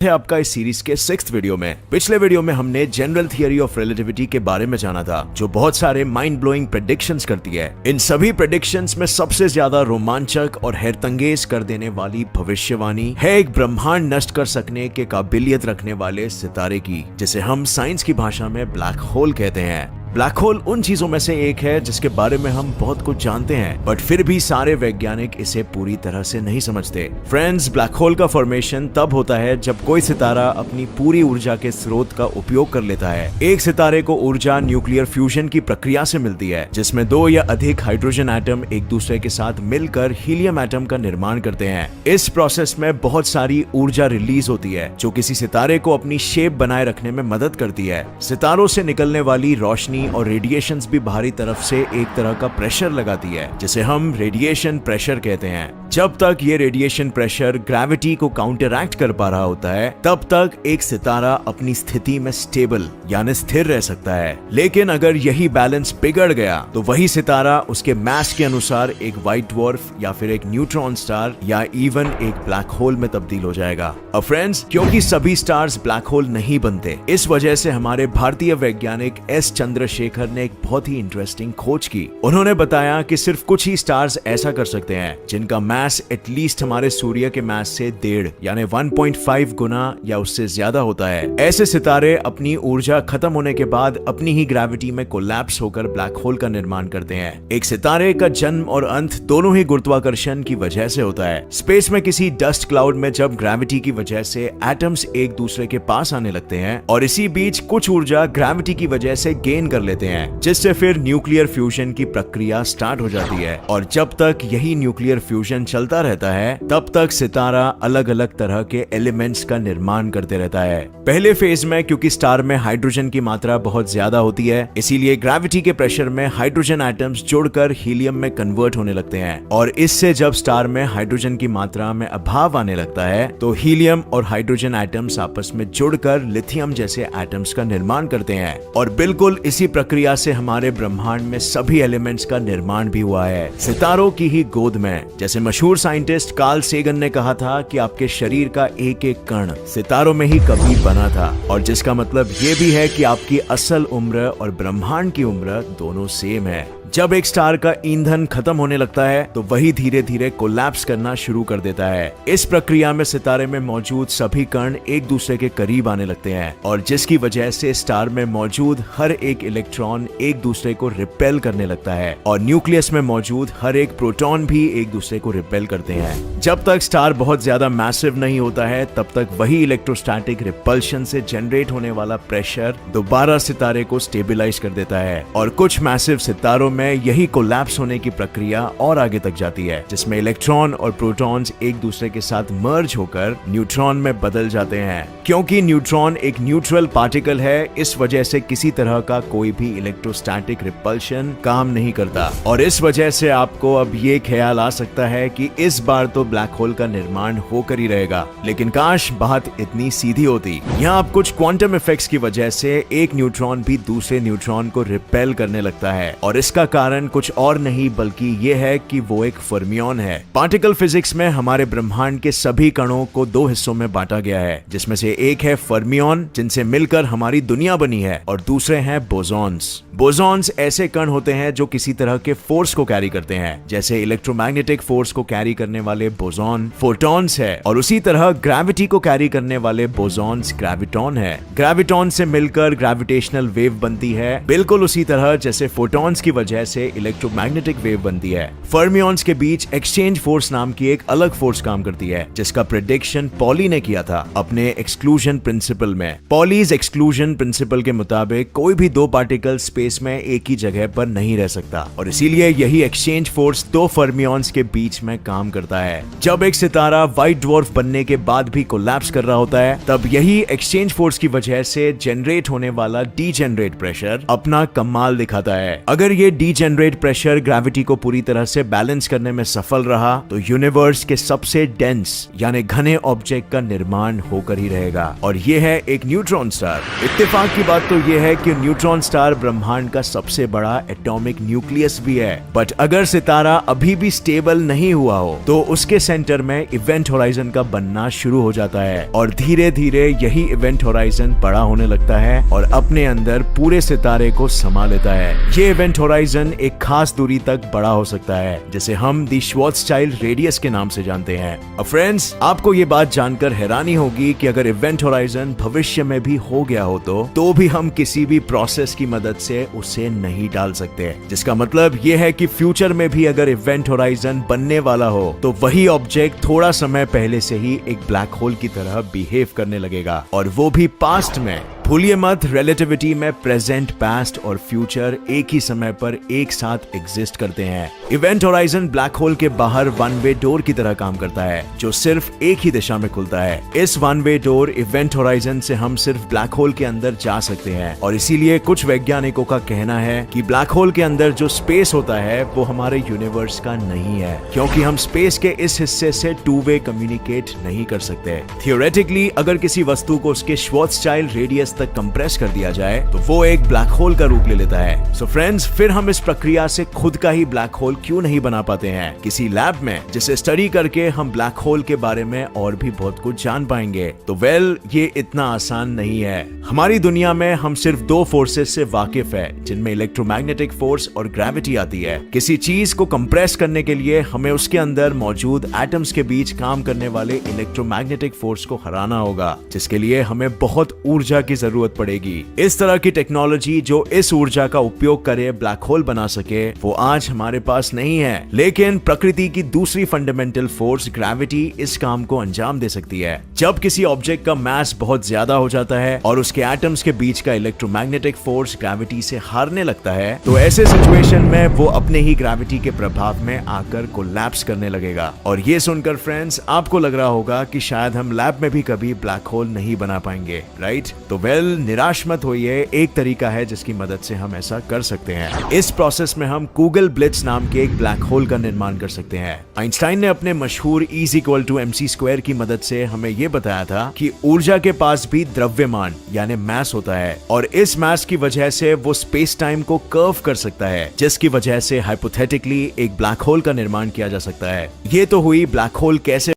है आपका इस सीरीज के 6th वीडियो में। पिछले वीडियो में हमने जनरल थियरी ऑफ रिलेटिविटी के बारे में जाना था, जो बहुत सारे माइंड ब्लोइंग प्रेडिक्शंस करती है। इन सभी प्रेडिक्शंस में सबसे ज्यादा रोमांचक और हैरतंगेज कर देने वाली भविष्यवाणी है एक ब्रह्मांड नष्ट कर सकने के काबिलियत रखने वाले सितारे की, जिसे हम साइंस की भाषा में ब्लैक होल कहते हैं। ब्लैक होल उन चीजों में से एक है जिसके बारे में हम बहुत कुछ जानते हैं, बट फिर भी सारे वैज्ञानिक इसे पूरी तरह से नहीं समझते। फ्रेंड्स, ब्लैक होल का फॉर्मेशन तब होता है जब कोई सितारा अपनी पूरी ऊर्जा के स्रोत का उपयोग कर लेता है। एक सितारे को ऊर्जा न्यूक्लियर फ्यूजन की प्रक्रिया से मिलती है, जिसमें दो या अधिक हाइड्रोजन एटम एक दूसरे के साथ मिलकर हीलियम एटम का निर्माण करते हैं। इस प्रोसेस में बहुत सारी ऊर्जा रिलीज होती है, जो किसी सितारे को अपनी शेप बनाए रखने में मदद करती है। सितारों से निकलने वाली रोशनी और रेडिएशंस भी बाहरी तरफ से एक तरह का प्रेशर लगाती है, जिसे हम रेडिएशन प्रेशर कहते हैं। जब तक ये रेडिएशन प्रेशर ग्रेविटी को काउंटरएक्ट कर पा रहा होता है, तब तक एक सितारा अपनी स्थिति में स्टेबल यानी स्थिर रह सकता है। लेकिन अगर यही बैलेंस बिगड़ गया, तो वही सितारा उसके मास के अनुसार एक व्हाइट ड्वार्फ या फिर एक न्यूट्रॉन स्टार या इवन एक ब्लैक होल में तब्दील हो जाएगा। अब फ्रेंड्स, क्योंकि सभी स्टार्स ब्लैक होल नहीं बनते, इस वजह से हमारे भारतीय वैज्ञानिक एस चंद्रशेखर ने एक बहुत ही इंटरेस्टिंग खोज की। उन्होंने बताया कि सिर्फ कुछ ही स्टार्स ऐसा कर सकते हैं जिनका मास एटलीस्ट हमारे सूर्य के मास से 1.5 यानी 1.5 गुना या उससे ज्यादा होता है। ऐसे सितारे अपनी ऊर्जा खत्म होने के बाद अपनी ही ग्रेविटी में कोलैप्स होकर ब्लैक होल का निर्माण करते हैं। एक सितारे का जन्म और अंत दोनों ही गुरुत्वाकर्षण की वजह से होता है। स्पेस में किसी डस्ट क्लाउड में जब ग्रेविटी की वजह से एटम्स एक दूसरे के पास आने लगते हैं, और इसी बीच कुछ ऊर्जा ग्रेविटी की वजह से गेन कर लेते हैं, जिससे फिर न्यूक्लियर फ्यूजन की प्रक्रिया स्टार्ट हो जाती है। और जब तक यही न्यूक्लियर फ्यूजन चलता रहता है, तब तक सितारा अलग अलग तरह के एलिमेंट्स का निर्माण करते रहता है। पहले फेज में क्योंकि स्टार में हाइड्रोजन की मात्रा बहुत ज्यादा होती है, इसीलिए ग्रेविटी के प्रेशर में हाइड्रोजन एटम्स जुड़कर हीलियम में कन्वर्ट होने लगते हैं। और इससे जब स्टार में हाइड्रोजन की मात्रा में अभाव आने लगता है, तो हीलियम और हाइड्रोजन एटम्स आपस में जुड़कर लिथियम जैसे एटम्स का निर्माण करते हैं। और बिल्कुल इसी प्रक्रिया से हमारे ब्रह्मांड में सभी एलिमेंट्स का निर्माण भी हुआ है, सितारों की ही गोद में। जैसे मशहूर साइंटिस्ट कार्ल सेगन ने कहा था कि आपके शरीर का एक एक कण सितारों में ही कभी बना था, और जिसका मतलब ये भी है कि आपकी असल उम्र और ब्रह्मांड की उम्र दोनों सेम है। जब एक स्टार का ईंधन खत्म होने लगता है, तो वही धीरे धीरे कोलैप्स करना शुरू कर देता है। इस प्रक्रिया में सितारे में मौजूद सभी कण एक दूसरे के करीब आने लगते हैं, और जिसकी वजह से स्टार में मौजूद हर एक इलेक्ट्रॉन एक दूसरे को रिपेल करने लगता है, और न्यूक्लियस में मौजूद हर एक प्रोटॉन भी एक दूसरे को रिपेल करते हैं। जब तक स्टार बहुत ज्यादा मैसिव नहीं होता है, तब तक वही इलेक्ट्रोस्टैटिक रिपल्शन से जनरेट होने वाला प्रेशर दोबारा सितारे को स्टेबलाइज कर देता है। और कुछ मैसिव सितारों में यही कोलैप्स होने की प्रक्रिया और आगे तक जाती है, जिसमें इलेक्ट्रॉन और प्रोटॉन्स एक दूसरे के साथ मर्ज होकर न्यूट्रॉन में बदल जाते हैं। क्योंकि न्यूट्रॉन एक न्यूट्रल पार्टिकल है, इस वजह से किसी तरह का कोई भी इलेक्ट्रोस्टैटिक रिपल्शन काम नहीं करता। और इस वजह से आपको अब ये ख्याल आ सकता है कि इस बार तो ब्लैक होल का निर्माण होकर ही रहेगा। लेकिन काश बात इतनी सीधी होती। यहाँ अब कुछ क्वांटम इफेक्ट्स की वजह से एक न्यूट्रॉन भी दूसरे न्यूट्रॉन को रिपेल करने लगता है, और इसका कारण कुछ और नहीं बल्कि ये है कि वो एक फर्मियन है। पार्टिकल फिजिक्स में हमारे ब्रह्मांड के सभी कणों को दो हिस्सों में बांटा गया है, जिसमें से एक है फर्मियन, जिनसे मिलकर हमारी दुनिया बनी है, और दूसरे हैं बोसॉन्स। बोसॉन्स ऐसे कण होते हैं जो किसी तरह के फोर्स को कैरी करते हैं, जैसे इलेक्ट्रोमैग्नेटिक फोर्स को कैरी करने वाले बोसॉन फोटॉन्स है, और उसी तरह ग्रेविटी को कैरी करने वाले बोसॉन्स ग्रेविटॉन है। ग्रेविटॉन से मिलकर ग्रेविटेशनल वेव बनती है, बिल्कुल उसी तरह जैसे फोटॉन्स की वजह से इलेक्ट्रोमैग्नेटिक वेव बनती है। फर्मियंस के बीच एक्सचेंज फोर्स नाम की एक अलग फोर्स काम करती है, जिसका प्रेडिक्शन पॉली ने किया था अपने एक्सक्लूजन प्रिंसिपल में। पॉलीज एक्सक्लूजन प्रिंसिपल के मुताबिक कोई भी दो पार्टिकल स्पेस में एक ही जगह पर नहीं रह सकता, और इसीलिए यही एक्सचेंज फोर्स दो फर्मियंस के बीच में काम करता है। जब एक सितारा व्हाइट ड्वार्फ बनने के बाद भी कोलैप्स कर रहा होता है, तब यही एक्सचेंज फोर्स की वजह से जनरेट होने वाला डीजेनरेट प्रेशर अपना कमाल दिखाता है। अगर ये रीजनरेट प्रेशर ग्रेविटी को पूरी तरह से बैलेंस करने में सफल रहा तो यूनिवर्स के सबसे डेंस यानी घने ऑब्जेक्ट का निर्माण होकर ही रहेगा, और ये है एक न्यूट्रॉन स्टार। इत्तेफाक की बात तो ये है कि न्यूट्रॉन स्टार ब्रह्मांड का सबसे बड़ा एटॉमिक न्यूक्लियस भी है। बट अगर सितारा अभी भी स्टेबल नहीं हुआ हो तो उसके सेंटर में इवेंट होराइजन का बनना शुरू हो जाता है, और धीरे धीरे यही इवेंट होराइजन बड़ा होने लगता है और अपने अंदर पूरे सितारे को समा लेता है। ये इवेंट होराइजन एक खास दूरी तक बड़ा हो सकता है, जिसे हम दी श्वार्ज़चाइल्ड रेडियस के नाम से जानते हैं। फ्रेंड्स, आपको ये बात जानकर हैरानी होगी कि अगर इवेंट होराइजन भविष्य में भी हो गया हो तो भी हम किसी भी प्रोसेस की मदद से उसे नहीं डाल सकते, जिसका मतलब ये है कि फ्यूचर में भी अगर इवेंट होराइजन बनने वाला हो तो वही ऑब्जेक्ट थोड़ा समय पहले से ही एक ब्लैक होल की तरह बिहेव करने लगेगा, और वो भी पास्ट में। भूलिए मत, रिलेटिविटी में प्रेजेंट, पास्ट और फ्यूचर एक ही समय पर एक साथ एग्जिस्ट करते हैं। इवेंट होराइजन ब्लैक होल के बाहर वन वे डोर की तरह काम करता है, जो सिर्फ एक ही दिशा में खुलता है। इस one way door event horizon से हम सिर्फ ब्लैक होल के अंदर जा सकते हैं, और इसीलिए कुछ वैज्ञानिकों का कहना है कि ब्लैक होल के अंदर जो स्पेस होता है वो हमारे यूनिवर्स का नहीं है, क्योंकि हम स्पेस के इस हिस्से से टू वे कम्युनिकेट नहीं कर सकते। थियोरेटिकली अगर किसी वस्तु को उसके श्वार्ज़चाइल्ड रेडियस तक कंप्रेस कर दिया जाए तो वो एक ब्लैक होल का रूप ले लेता है। सो फ्रेंड्स, फिर हम इस प्रक्रिया से खुद का ही ब्लैक होल क्यों नहीं बना पाते हैं किसी लैब में, जिसे स्टडी करके हम ब्लैक होल के बारे में और भी बहुत कुछ जान पाएंगे। तो ये इतना आसान नहीं है। हमारी दुनिया में हम सिर्फ दो फोर्सेस से वाकिफ है, जिनमें इलेक्ट्रोमैग्नेटिक फोर्स और ग्रेविटी आती है। किसी चीज को कंप्रेस करने के लिए हमें उसके अंदर मौजूद एटम्स के बीच काम करने वाले इलेक्ट्रोमैग्नेटिक फोर्स को हराना होगा, जिसके लिए हमें बहुत ऊर्जा की जरूरत पड़ेगी। इस तरह की टेक्नोलॉजी जो इस ऊर्जा का उपयोग करे ब्लैक होल बना सके, वो आज हमारे पास नहीं है, लेकिन प्रकृति की दूसरी फंडामेंटल फोर्स ग्रेविटी इस काम को अंजाम दे सकती है। जब किसी ऑब्जेक्ट का मास बहुत ज्यादा हो जाता है और उसके एटम्स के बीच का इलेक्ट्रोमैग्नेटिक फोर्स ग्रेविटी से हारने लगता है, तो ऐसे सिचुएशन में वो अपने ही ग्रेविटी के प्रभाव में आकर कोलैप्स करने लगेगा। और ये सुनकर फ्रेंड्स, आपको लग रहा होगा कि शायद हम लैब में भी कभी ब्लैक होल नहीं बना पाएंगे, राइट? तो निराश मत होइए, एक तरीका है जिसकी मदद से हम ऐसा कर सकते हैं। इस प्रोसेस में हम कूगल ब्लिट्ज नाम के एक ब्लैक होल का निर्माण कर सकते हैं। आइंस्टाइन ने अपने मशहूर E=mc² की मदद से हमें यह बताया था कि ऊर्जा के पास भी द्रव्यमान यानी मास होता है, और इस मास की वजह से वो स्पेस टाइम को कर्व कर सकता है, जिसकी वजह से हाइपोथेटिकली एक ब्लैक होल का निर्माण किया जा सकता है। ये तो हुई ब्लैक होल कैसे